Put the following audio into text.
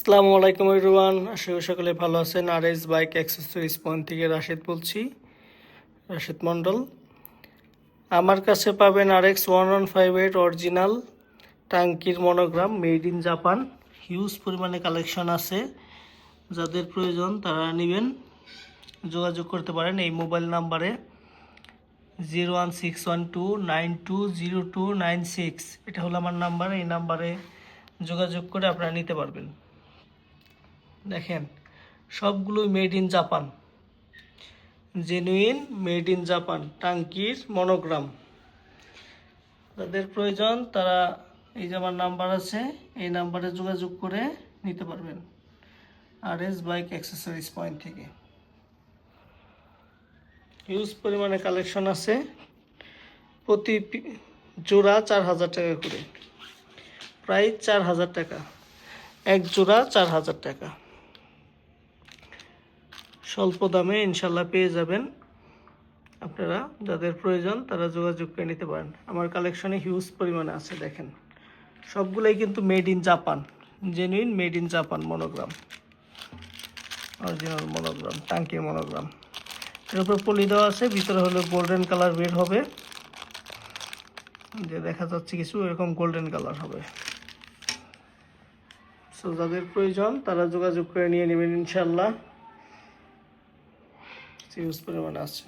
আসসালামু আলাইকুম এভরিওয়ান, আশা করি সকলে ভালো আছেন। R S bike accessories point থেকে রাশেদ বলছি, রাশেদ মণ্ডল। আমার কাছে পাবেন RX1158 অরিজিনাল টাঙ্কির monogram, made in Japan. Huge পরিমাণে কালেকশন আছে, যাদের প্রয়োজন তারা নেবেন, যোগাযোগ করতে পারেন এই মোবাইল নাম্বারে 01612920296। এটা হলো আমার নাম্বার, এই নাম্বারে যোগাযোগ করে আপনারা নিতে পারবেন। দেখেন, সবগুলোই made in Japan, genuine made in Japan টাঙ্কির মনোগ্রাম। যাদের প্রয়োজন তারা এই যে আমার নাম্বার আছে, এই নাম্বারে যোগাযোগ করে নিতে পারবেন আর এস বাইক অ্যাক্সেসরিজ পয়েন্ট থেকে। হিউজ পরিমাণে কালেকশন আছে, প্রতি জোড়া 4000 টাকা করে, প্রাইস 4000 টাকা, এক জোড়া 4000 টাকা। স্বল্প দামে ইনশাল্লাহ পেয়ে যাবেন। আপনারা যাদের প্রয়োজন তারা যোগাযোগ করে নিতে পারেন। আমার কালেকশনে হিউজ পরিমাণে আছে, দেখেন সবগুলোই কিন্তু made in Japan, genuine made in Japan monogram, original monogram, টাঙ্কির মনোগ্রাম। এর উপর পলি দেওয়া আছে, ভিতরে হলো গোল্ডেন কালার বের হবে, যে দেখা যাচ্ছে কিছু এরকম গোল্ডেন কালার হবে। সো যাদের প্রয়োজন তারা যোগাযোগ করে নিয়ে নেবেন ইনশাল্লাহ, হিউজ পরিমাণে আছে।